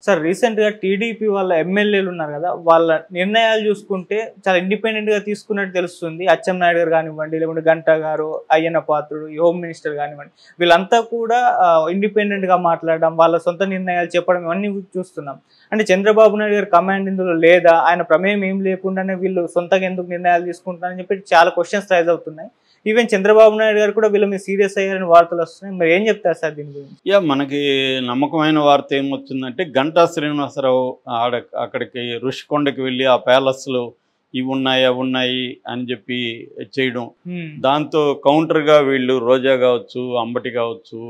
Sir రీసెంట్‌గా TDP వాళ్ళ ఎమ్మెల్యేలు ఉన్నారు కదా! వాళ్ళ నిర్ణయాలు చూసుకుంటే చాలా ఇండిపెండెంట్‌గా తీసుకున్నట్టు తెలుస్తుంది. అచ్చెన్నాయుడు గారు కానివ్వండి, లేకుంటే గంటా గారు, అయ్యన్న పాత్రుడు, ఈ హోమ్ మినిస్టర్ కానివ్వండి, వీళ్ళంతా కూడా ఇండిపెండెంట్‌గా మాట్లాడడం, వాళ్ళ సొంత నిర్ణయాలు చెప్పడం ఇవన్నీ చూస్తున్నాం. అంటే చంద్రబాబు నాయుడు గారి కమాండ్ ఇందులో లేదా? ఆయన ప్రమేయం ఏం లేకుండానే వీళ్ళు సొంతంగా ఎందుకు నిర్ణయాలు తీసుకుంటున్నారని చెప్పి చాలా క్వెషన్స్ రైజ్ అవుతున్నాయి. ఈవెన్ చంద్రబాబు నాయుడు గారు కూడా వీళ్ళ మీద సీరియస్ అయ్యారని వార్తలు వస్తున్నాయి. మరి ఏం చెప్తారు సార్ దీని గురించి? మనకి నమ్మకమైన వార్త ఏమొచ్చిందంటే గంటా శ్రీనివాసరావు అక్కడికి ఋషికొండకి వెళ్ళి ఆ ప్యాలెస్లో ఇవి ఉన్నాయి అవి ఉన్నాయి అని చెప్పి చేయడం, దాంతో కౌంటర్గా వీళ్ళు రోజా కావచ్చు, అంబటి కావచ్చు,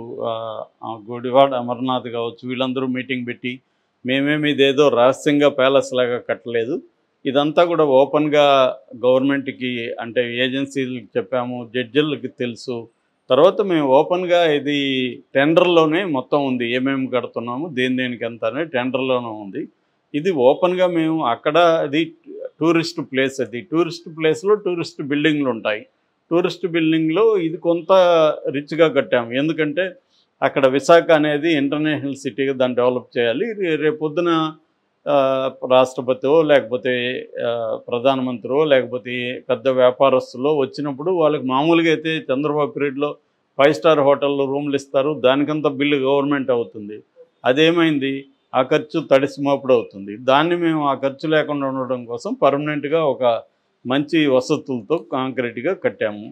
గుడివాడ అమర్నాథ్ కావచ్చు, వీళ్ళందరూ మీటింగ్ పెట్టి మేమేమి ఇదేదో రహస్యంగా ప్యాలెస్ లాగా కట్టలేదు, ఇదంతా కూడా ఓపెన్గా గవర్నమెంట్కి అంటే ఏజెన్సీలకు చెప్పాము, జడ్జిలకి తెలుసు, తర్వాత మేము ఓపెన్గా ఇది టెండర్లోనే మొత్తం ఉంది, ఏమేమి కడుతున్నాము దేనికి ఎంత అనేది టెండర్లోనే ఉంది, ఇది ఓపెన్గా మేము అక్కడ అది టూరిస్ట్ ప్లేస్, అది టూరిస్ట్ ప్లేస్లో టూరిస్ట్ బిల్డింగ్లు ఉంటాయి, టూరిస్ట్ బిల్డింగ్లో ఇది కొంత రిచ్గా కట్టాము, ఎందుకంటే అక్కడ విశాఖ అనేది ఇంటర్నేషనల్ సిటీగా దాన్ని డెవలప్ చేయాలి, రేపొద్దున రాష్ట్రపతిో లేకపోతే ప్రధానమంత్రో లేకపోతే పెద్ద వ్యాపారస్తులో వచ్చినప్పుడు వాళ్ళకి మామూలుగా అయితే చంద్రబాబు పీరియడ్లో 5 స్టార్ హోటల్లో రూమ్లు ఇస్తారు, దానికంత బిల్లు గవర్నమెంట్ అవుతుంది, అదేమైంది ఆ ఖర్చు తడిసిమోపుడు అవుతుంది, దాన్ని మేము ఆ ఖర్చు లేకుండా ఉండడం కోసం పర్మనెంట్గా ఒక మంచి వసతులతో కాంక్రీట్గా కట్టాము.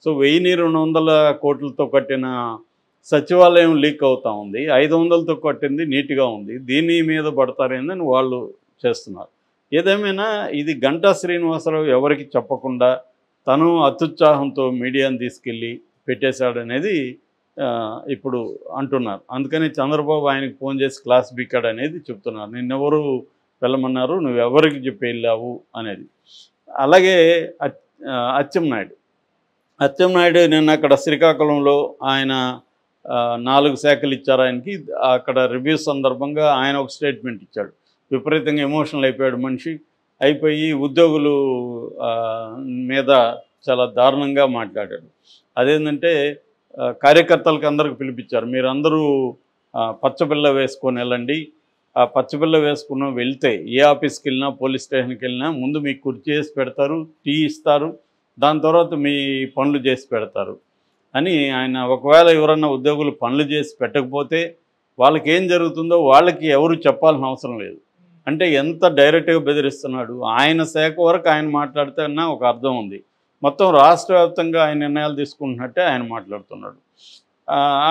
సో 1200 కోట్లతో కట్టిన సచివాలయం లీక్ అవుతూ ఉంది, 500తో కట్టింది నీట్గా ఉంది, దీని మీద పడతారేందని వాళ్ళు చేస్తున్నారు. ఏదేమైనా ఇది గంటా శ్రీనివాసరావు ఎవరికి చెప్పకుండా తను అత్యుత్సాహంతో మీడియాని తీసుకెళ్ళి పెట్టేశాడనేది ఇప్పుడు అంటున్నారు. అందుకని చంద్రబాబు ఆయనకు ఫోన్ చేసి క్లాస్ బీకాడు అనేది చెప్తున్నారు, నిన్నెవరు వెళ్ళమన్నారు, నువ్వెవరికి చెప్పి వెళ్ళావు అనేది. అలాగే అచ్చెన్నాయుడు నిన్న అక్కడ శ్రీకాకుళంలో ఆయన 4 శాఖలు ఇచ్చారు ఆయనకి, అక్కడ రివ్యూ సందర్భంగా ఆయన ఒక స్టేట్మెంట్ ఇచ్చాడు, విపరీతంగా ఎమోషనల్ అయిపోయాడు మనిషి, అయిపోయి ఉద్యోగులు మీద చాలా దారుణంగా మాట్లాడాడు. అదేంటంటే కార్యకర్తలకు అందరికి పిలిపించారు, మీరందరూ పచ్చబిల్ల వేసుకొని వెళ్ళండి, ఆ పచ్చబిల్ల వేసుకుని వెళ్తే ఏ ఆఫీస్కి వెళ్ళినా పోలీస్ స్టేషన్కి వెళ్ళినా ముందు మీకు కుర్చీ చేసి పెడతారు, టీ ఇస్తారు, దాని తర్వాత మీ పనులు చేసి పెడతారు అని ఆయన. ఒకవేళ ఎవరన్నా ఉద్యోగులు పనులు చేసి పెట్టకపోతే వాళ్ళకి ఏం జరుగుతుందో వాళ్ళకి ఎవరు చెప్పాల్సిన అవసరం లేదు. అంటే ఎంత డైరెక్ట్గా బెదిరిస్తున్నాడు. ఆయన శాఖ వరకు ఆయన మాట్లాడితే అన్న ఒక అర్థం ఉంది, మొత్తం రాష్ట్ర వ్యాప్తంగా ఆయన నిర్ణయాలు తీసుకుంటున్నట్టే ఆయన మాట్లాడుతున్నాడు.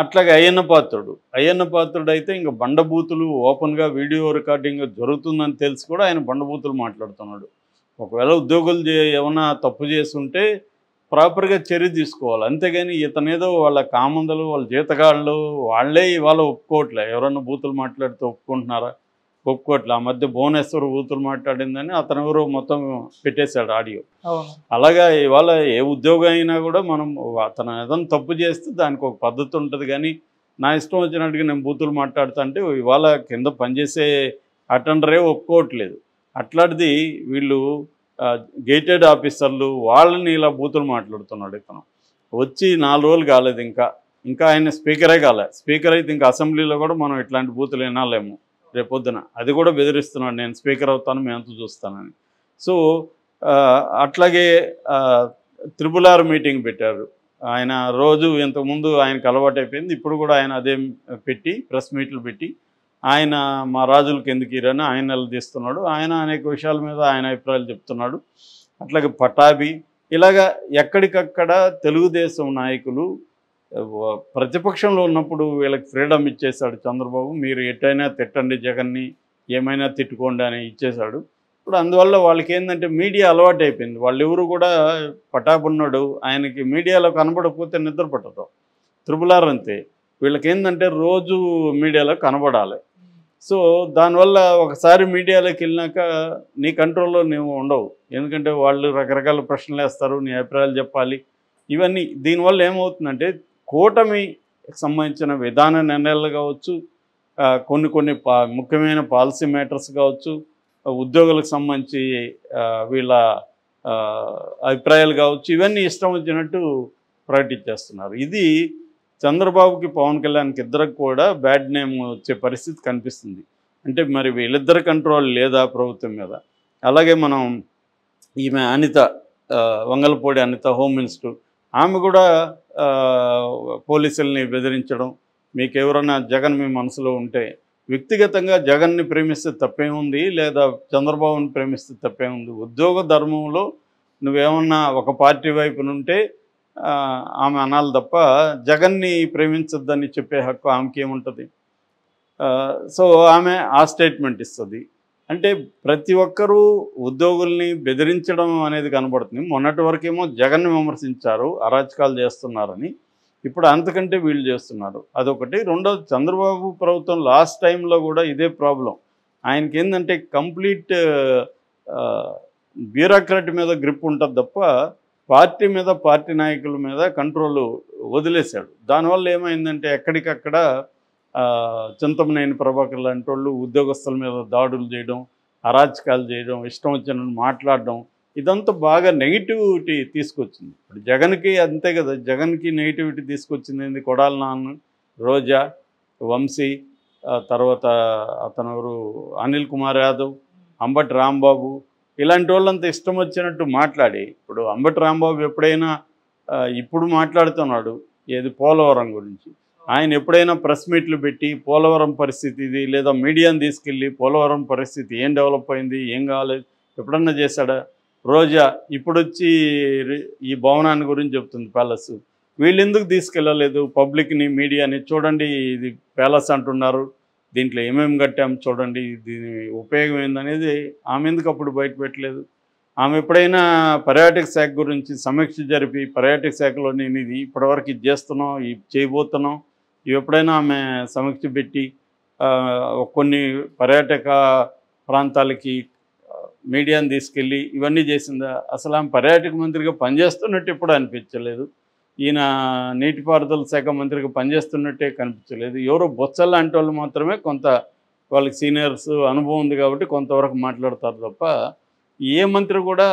అట్లాగే అయ్యన్న పాత్రుడు అయితే ఇంకా బండబూతులు ఓపెన్గా వీడియో రికార్డింగ్ జరుగుతుందని తెలిసి కూడా ఆయన బండబూతులు మాట్లాడుతున్నాడు. ఒకవేళ ఉద్యోగులు ఏమైనా తప్పు చేస్తుంటే ప్రాపర్గా చర్య తీసుకోవాలి, అంతేగాని ఇతనేదో వాళ్ళ కామందలు వాళ్ళ జీతగాళ్ళు వాళ్ళే ఇవాళ ఒప్పుకోవట్లే, ఎవరన్నా బూతులు మాట్లాడితే ఒప్పుకుంటున్నారా, ఒప్పుకోవట్లే. ఆ మధ్య భువనేశ్వర్ బూతులు మాట్లాడిందని అతను ఎవరో మొత్తం పెట్టేశాడు ఆడియో. అలాగా ఇవాళ ఏ ఉద్యోగం అయినా కూడా మనం అతను ఏదైనా తప్పు చేస్తే దానికి ఒక పద్ధతి ఉంటుంది, కానీ నా ఇష్టం వచ్చినట్టుగా నేను బూతులు మాట్లాడుతా అంటే ఇవాళ కింద పనిచేసే అటెండరే ఒప్పుకోవట్లేదు. అట్లాంటిది వీళ్ళు గేటెడ్ ఆఫీసర్లు వాళ్ళని ఇలా బూతులు మాట్లాడుతున్నాడు. ఇతను వచ్చి 4 రోజులు కాలేదు, ఇంకా ఆయన స్పీకరే కాలే. స్పీకర్ అయితే ఇంకా అసెంబ్లీలో కూడా మనం ఇట్లాంటి బూతులు వినాలేము రేపొద్దున, అది కూడా బెదిరిస్తున్నాడు, నేను స్పీకర్ అవుతాను మీ అంతా చూస్తానని. సో అట్లాగే RRR మీటింగ్ పెట్టారు ఆయన. రోజు ఇంతకుముందు ఆయనకు అలవాటు అయిపోయింది, ఇప్పుడు కూడా ఆయన అదే పెట్టి ప్రెస్ మీట్లు పెట్టి ఆయన మా రాజులకు ఎందుకు ఇరని ఆయన నిలదీస్తున్నాడు. ఆయన అనేక విషయాల మీద ఆయన అభిప్రాయాలు చెప్తున్నాడు. అట్లాగే పటాబి ఇలాగా ఎక్కడికక్కడ తెలుగుదేశం నాయకులు ప్రతిపక్షంలో ఉన్నప్పుడు వీళ్ళకి ఫ్రీడమ్ ఇచ్చేశాడు చంద్రబాబు, మీరు ఎట్టయినా తిట్టండి, జగన్ని ఏమైనా తిట్టుకోండి అని ఇచ్చేశాడు. ఇప్పుడు అందువల్ల వాళ్ళకి ఏంటంటే మీడియా అలవాటు అయిపోయింది. వాళ్ళు ఎవరు కూడా పటాబున్నాడు ఆయనకి మీడియాలో కనబడకపోతే నిద్ర పట్టదు. RRR అంతే, వీళ్ళకి ఏంటంటే రోజు మీడియాలో కనబడాలి. సో దానివల్ల ఒకసారి మీడియాలోకి వెళ్ళినాక నీ కంట్రోల్లో నువ్వు ఉండవు, ఎందుకంటే వాళ్ళు రకరకాల ప్రశ్నలు వేస్తారు, నీ అభిప్రాయాలు చెప్పాలి. ఇవన్నీ దీనివల్ల ఏమవుతుందంటే కూటమికి సంబంధించిన విధాన నిర్ణయాలు కావచ్చు, కొన్ని ముఖ్యమైన పాలసీ మ్యాటర్స్ కావచ్చు, ఉద్యోగులకు సంబంధించి వీళ్ళ అభిప్రాయాలు కావచ్చు, ఇవన్నీ ఇష్టం వచ్చినట్టు ప్రకటించేస్తున్నారు. ఇది చంద్రబాబుకి పవన్ కళ్యాణ్కి ఇద్దరికి కూడా బ్యాడ్ నేమ్ వచ్చే పరిస్థితి కనిపిస్తుంది. అంటే మరి వీళ్ళిద్దరి కంట్రోల్ లేదా ప్రభుత్వం మీద? అలాగే మనం ఈమె అనిత, వంగలపూడి అనిత హోమ్ మినిస్టర్, ఆమె కూడా పోలీసుల్ని బెదిరించడం. మీకు ఎవరైనా జగన్ మీ మనసులో ఉంటే వ్యక్తిగతంగా జగన్ని ప్రేమిస్తే తప్పేముంది, లేదా చంద్రబాబుని ప్రేమిస్తే తప్పేముంది? ఉద్యోగ ధర్మంలో నువ్వేమన్నా ఒక పార్టీ వైపు నుంటే ఆమె అనాలి తప్ప జగన్ని ప్రేమించొద్దని చెప్పే హక్కు ఆమెకి ఏముంటుంది? సో ఆమె ఆ స్టేట్మెంట్ ఇస్తుంది. అంటే ప్రతి ఒక్కరూ ఉద్యోగుల్ని బెదిరించడం అనేది కనబడుతుంది. మొన్నటి వరకేమో జగన్ని విమర్శించారు, అరాచకాలు చేస్తున్నారని. ఇప్పుడు అంతకంటే వీళ్ళు చేస్తున్నారు. అదొకటి. రెండోది, చంద్రబాబు ప్రభుత్వం లాస్ట్ టైంలో కూడా ఇదే ప్రాబ్లం. ఆయనకి ఏంటంటే కంప్లీట్ బ్యూరోక్రాట్ మీద గ్రిప్ ఉంటుంది తప్ప పార్టీ మీద, పార్టీ నాయకుల మీద కంట్రోల్ వదిలేశాడు. దానివల్ల ఏమైందంటే ఎక్కడికక్కడ చింతమనేని ప్రభాకర్ లాంటి వాళ్ళు ఉద్యోగస్తుల మీద దాడులు చేయడం, అరాచకాలు చేయడం, ఇష్టం వచ్చినట్టు మాట్లాడడం, ఇదంతా బాగా నెగిటివిటీ తీసుకొచ్చింది. ఇప్పుడు జగన్కి అంతే కదా, జగన్కి నెగిటివిటీ తీసుకొచ్చింది ఏంది? కొడాలి నాన్న, రోజా, వంశీ, తర్వాత అతనెవరు అనిల్ కుమార్ యాదవ్, అంబటి రాంబాబు, ఇలాంటి వాళ్ళంతా ఇష్టం వచ్చినట్టు మాట్లాడి, ఇప్పుడు అంబటి రాంబాబు ఎప్పుడైనా ఇప్పుడు మాట్లాడుతున్నాడు ఏది పోలవరం గురించి. ఆయన ఎప్పుడైనా ప్రెస్ మీట్లు పెట్టి పోలవరం పరిస్థితి ఇది, లేదా మీడియాని తీసుకెళ్ళి పోలవరం పరిస్థితి ఏం డెవలప్ అయింది, ఏం కాలేదు, ఎప్పుడన్నా చేశాడా? రోజా ఇప్పుడు వచ్చి ఈ భవనాన్ని గురించి చెప్తుంది, ప్యాలెస్. వీళ్ళు ఎందుకు తీసుకెళ్ళలేదు పబ్లిక్ని, మీడియాని? చూడండి ఇది ప్యాలెస్ అంటున్నారు, దీంట్లో ఏమేమి కట్టాం చూడండి, దీని ఉపయోగం ఏందనేది ఆమె ఎందుకు అప్పుడు బయట పెట్టలేదు? ఆమె ఎప్పుడైనా పర్యాటక శాఖ గురించి సమీక్ష జరిపి, పర్యాటక శాఖలో నేను ఇది ఇప్పటివరకు ఇది చేస్తున్నాం, ఇది చేయబోతున్నాం, ఇవి ఎప్పుడైనా ఆమె సమీక్ష పెట్టి కొన్ని పర్యాటక ప్రాంతాలకి మీడియాని తీసుకెళ్ళి ఇవన్నీ చేసిందా? అసలు ఆమె పర్యాటక మంత్రిగా పనిచేస్తున్నట్టు ఎప్పుడు అనిపించలేదు. ఈయన నీటిపారుదల శాఖ మంత్రిగా పనిచేస్తున్నట్టే కనిపించలేదు. ఎవరో బొత్స లాంటి వాళ్ళు మాత్రమే కొంత వాళ్ళకి సీనియర్స్ అనుభవం ఉంది కాబట్టి కొంతవరకు మాట్లాడతారు తప్ప ఏ మంత్రి కూడా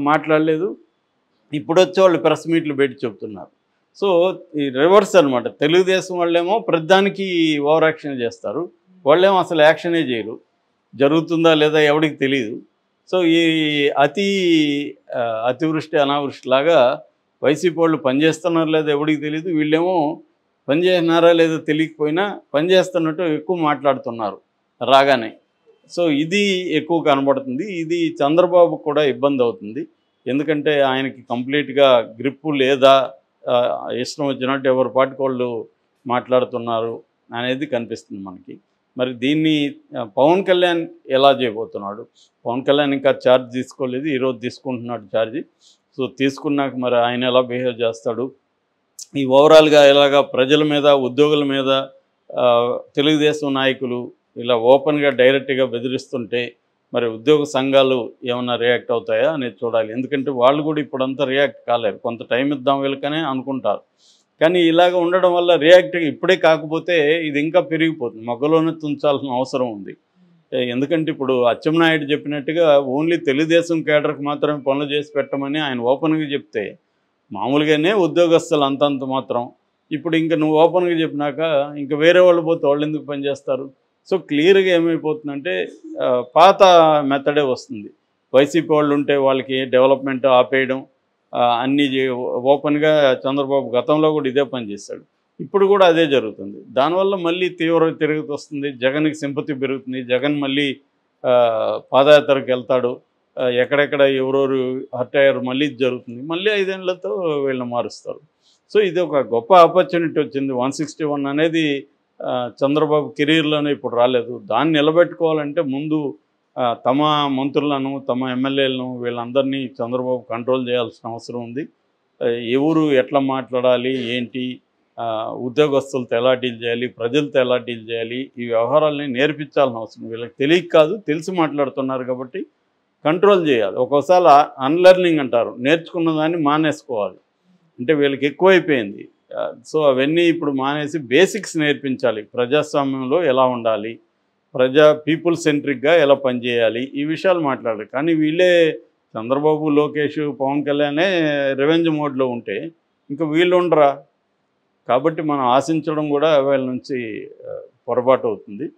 మాట్లాడలేదు. ఇప్పుడు వచ్చే వాళ్ళు ప్రెస్ మీట్లు పెట్టి చెప్తున్నారు. సో ఈ రివర్స్ అనమాట. తెలుగుదేశం వాళ్ళేమో ప్రతిదానికి ఓవర్ యాక్షన్ చేస్తారు, వాళ్ళేమో అసలు యాక్షనే చేయరు. జరుగుతుందా లేదా ఎవరికి తెలియదు. సో ఈ అతివృష్టి అనావృష్టి లాగా వైసీపీ వాళ్ళు పనిచేస్తున్నారు లేదా ఎవరికి తెలియదు, వీళ్ళేమో పనిచేస్తున్నారా లేదా తెలియకపోయినా పనిచేస్తున్నట్టు ఎక్కువ మాట్లాడుతున్నారు రాగానే. సో ఇది ఎక్కువ కనబడుతుంది. ఇది చంద్రబాబు కూడా ఇబ్బంది అవుతుంది. ఎందుకంటే ఆయనకి కంప్లీట్గా గ్రిప్పు లేదా, ఇష్టం వచ్చినట్టు ఎవరి పాటికి వాళ్ళు మాట్లాడుతున్నారు అనేది కనిపిస్తుంది మనకి. మరి దీన్ని పవన్ కళ్యాణ్ ఎలా చేయబోతున్నాడు? పవన్ కళ్యాణ్ ఇంకా ఛార్జ్ తీసుకోలేదు, ఈరోజు తీసుకుంటున్నాడు ఛార్జీ. సో తీసుకున్నాక మరి ఆయన ఎలా బిహేవ్ చేస్తాడు, ఈ ఓవరాల్గా ఎలాగా ప్రజల మీద, ఉద్యోగుల మీద తెలుగుదేశం నాయకులు ఇలా ఓపెన్గా డైరెక్ట్గా బెదిరిస్తుంటే మరి ఉద్యోగ సంఘాలు ఏమన్నా రియాక్ట్ అవుతాయా అనేది చూడాలి. ఎందుకంటే వాళ్ళు కూడా ఇప్పుడంతా రియాక్ట్ కాలేరు, కొంత టైం ఇద్దాం వీళ్ళకనే అనుకుంటారు. కానీ ఇలాగ ఉండడం వల్ల రియాక్ట్ ఇప్పుడే కాకపోతే ఇది ఇంకా పెరిగిపోతుంది, మొగ్గలోనే తుంచాల్సిన అవసరం ఉంది. ఎందుకంటే ఇప్పుడు అచ్చెన్నాయుడు చెప్పినట్టుగా ఓన్లీ తెలుగుదేశం కేడర్కి మాత్రమే పనులు చేసి పెట్టమని ఆయన ఓపెన్గా చెప్తే మామూలుగానే ఉద్యోగస్తులు అంతంత మాత్రం. ఇప్పుడు ఇంకా నువ్వు ఓపెన్గా చెప్పినాక ఇంకా వేరే వాళ్ళు పోతే వాళ్ళు ఎందుకు పనిచేస్తారు? సో క్లియర్గా ఏమైపోతుందంటే పాత మెథడే వస్తుంది. వైసీపీ వాళ్ళు ఉంటే వాళ్ళకి డెవలప్మెంట్ ఆపేయడం, అన్నీ ఓపెన్గా చంద్రబాబు గతంలో కూడా ఇదే పని చేశాడు, ఇప్పుడు కూడా అదే జరుగుతుంది. దానివల్ల మళ్ళీ తీవ్ర తిరుగుతూ వస్తుంది, జగన్కి సింపతి పెరుగుతుంది, జగన్ మళ్ళీ పాదయాత్రకు వెళ్తాడు, ఎక్కడెక్కడ ఎవరెవరు హర్ట్ అయ్యారు మళ్ళీ జరుగుతుంది, మళ్ళీ 5 ఏళ్లతో వీళ్ళని మారుస్తారు. సో ఇది ఒక గొప్ప ఆపర్చునిటీ వచ్చింది. 161 అనేది చంద్రబాబు కెరీర్లోనే ఇప్పుడు రాలేదు. దాన్ని నిలబెట్టుకోవాలంటే ముందు తమ మంత్రులను, తమ ఎమ్మెల్యేలను, వీళ్ళందరినీ చంద్రబాబు కంట్రోల్ చేయాల్సిన అవసరం ఉంది. ఎవరు ఎట్లా మాట్లాడాలి, ఏంటి, ఉద్యోగస్తులతో ఎలా డీల్ చేయాలి, ప్రజలతో ఎలా డీల్ చేయాలి, ఈ వ్యవహారాలని నేర్పించాల్సిన అవసరం. వీళ్ళకి తెలియక కాదు, తెలిసి మాట్లాడుతున్నారు కాబట్టి కంట్రోల్ చేయాలి. ఒక్కోసారి అన్లెర్నింగ్ అంటారు, నేర్చుకున్న దాన్ని మానేసుకోవాలి. అంటే వీళ్ళకి ఎక్కువైపోయింది. సో అవన్నీ ఇప్పుడు మానేసి బేసిక్స్ నేర్పించాలి. ప్రజాస్వామ్యంలో ఎలా ఉండాలి, పీపుల్ సెంట్రిక్గా ఎలా పనిచేయాలి, ఈ విషయాలు మాట్లాడాలి. కానీ వీళ్ళే చంద్రబాబు, లోకేష్, పవన్ కళ్యాణే రివెంజ్ మోడ్లో ఉంటే ఇంకా వీళ్ళు ఉండరా? కాబట్టి మనం ఆశించడం కూడా వీళ్ళ నుంచి పొరపాటు అవుతుంది.